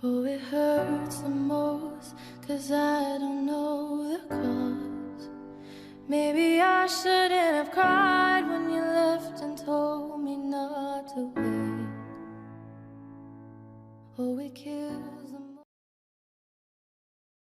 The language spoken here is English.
Oh, it hurts the most, 'cause I don't know the cause. Maybe I shouldn't have cried when you left and told me not to wait. Oh, it kills